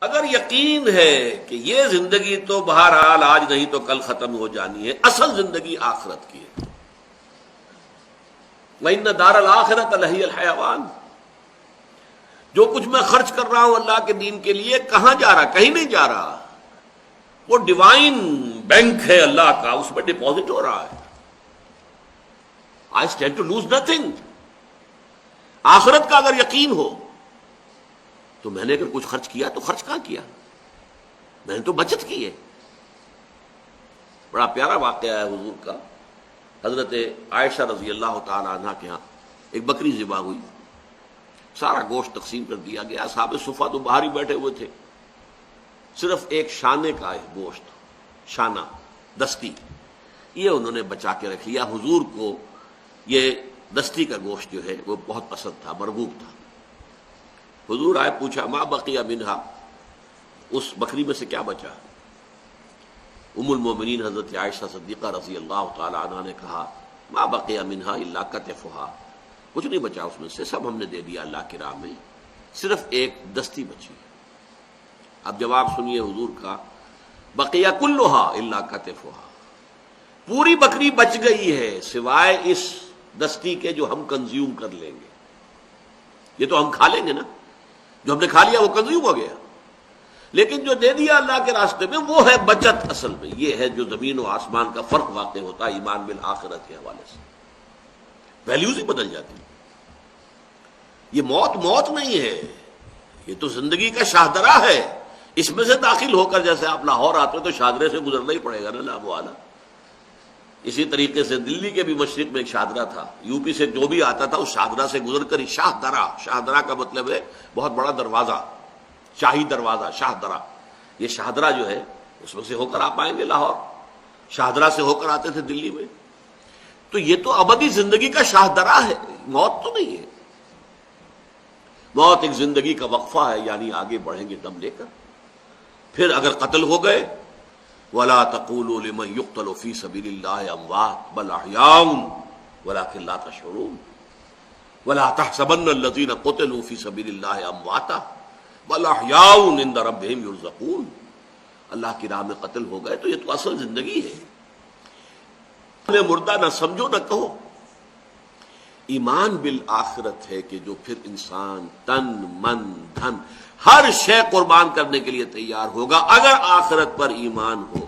اگر یقین ہے کہ یہ زندگی تو بہرحال آج نہیں تو کل ختم ہو جانی ہے، اصل زندگی آخرت کی ہے، وَإِنَّ دَارَ الْآخِرَةَ لَهِيَ الْحَيَوَانُ، جو کچھ میں خرچ کر رہا ہوں اللہ کے دین کے لیے کہاں جا رہا؟ کہیں نہیں جا رہا، وہ ڈیوائن بینک ہے اللہ کا، اس میں ڈپازٹ ہو رہا ہے۔ I stand to lose nothing۔ آخرت کا اگر یقین ہو تو میں نے اگر کچھ خرچ کیا تو خرچ کہاں کیا؟ میں نے تو بچت کی ہے۔ بڑا پیارا واقعہ ہے حضور کا، حضرت عائشہ رضی اللہ تعالی عنہ کے ہاں ایک بکری ذبح ہوئی، سارا گوشت تقسیم کر دیا گیا، اصحاب صفہ تو باہر ہی بیٹھے ہوئے تھے، صرف ایک شانے کا ہے گوشت، شانہ دستی، یہ انہوں نے بچا کے رکھ لیا۔ حضور کو یہ دستی کا گوشت جو ہے وہ بہت پسند تھا، مرغوب تھا۔ حضور آئے، پوچھا ما بقی منہا، اس بکری میں سے کیا بچا؟ ام المومنین حضرت عائشہ صدیقہ رضی اللہ تعالی عنہ نے کہا ما بقی منہا الا کتفھا، کچھ نہیں بچا اس میں سے، سب ہم نے دے دیا اللہ کی راہ میں، صرف ایک دستی بچی۔ اب جواب سنیے حضور کا، بقیہ کلھا الا کتفھا، پوری بکری بچ گئی ہے سوائے اس دستی کے جو ہم کنزیوم کر لیں گے، یہ تو ہم کھا لیں گے نا، جو ہم نے کھا لیا وہ کنزیوم ہو گیا، لیکن جو دے دیا اللہ کے راستے میں وہ ہے بچت۔ اصل میں یہ ہے جو زمین و آسمان کا فرق واقع ہوتا ہے ایمان بالآخرت کے حوالے سے، ویلیوز ہی بدل جاتی۔ یہ موت نہیں ہے، یہ تو زندگی کا شاہدرہ ہے، اس میں سے داخل ہو کر جیسے آپ لاہور آتے تو شاہدرے سے گزرنا ہی پڑے گا نا لاب والا۔ اسی طریقے سے دلی کے بھی مشرق میں ایک شاہدرہ تھا، یو پی سے جو بھی آتا تھا اس شاہدرہ سے گزر کر ہی شاہدرہ کا مطلب ہے بہت بڑا دروازہ، شاہی دروازہ، شاہدرہ۔ یہ شاہدرہ جو ہے اس میں سے ہو کر آپ آئیں گے لاہور، شاہدرہ سے ہو کر آتے تھے دلی میں، تو یہ تو ابدی زندگی کا شاہدرہ ہے، موت تو نہیں ہے۔ موت ایک زندگی کا وقفہ ہے، یعنی آگے بڑھیں گے دم لے کر۔ پھر اگر قتل ہو گئے، وَلَا تَقُولُوا لِمَنْ يُقْتَلُ فِي سَبِيلِ اللَّهِ أَمْوَاتٌ بَلْ أَحْيَاءٌ وَلَكِنْ لَا تَشْعُرُونَ وَلَا تَحْسَبَنَّ الَّذِينَ قُتِلُوا فِي سَبِيلِ اللَّهِ أَمْوَاتًا بَلْ أَحْيَاءٌ عِندَ رَبِّهِمْ يُرْزَقُونَ، اللہ کی راہ میں قتل ہو گئے تو یہ تو اصل زندگی ہے۔ انہیں مردہ نہ سمجھو نہ کہو۔ ایمان بالآخرت ہے کہ جو پھر انسان تن من دھن ہر شے قربان کرنے کے لیے تیار ہوگا اگر آخرت پر ایمان ہو۔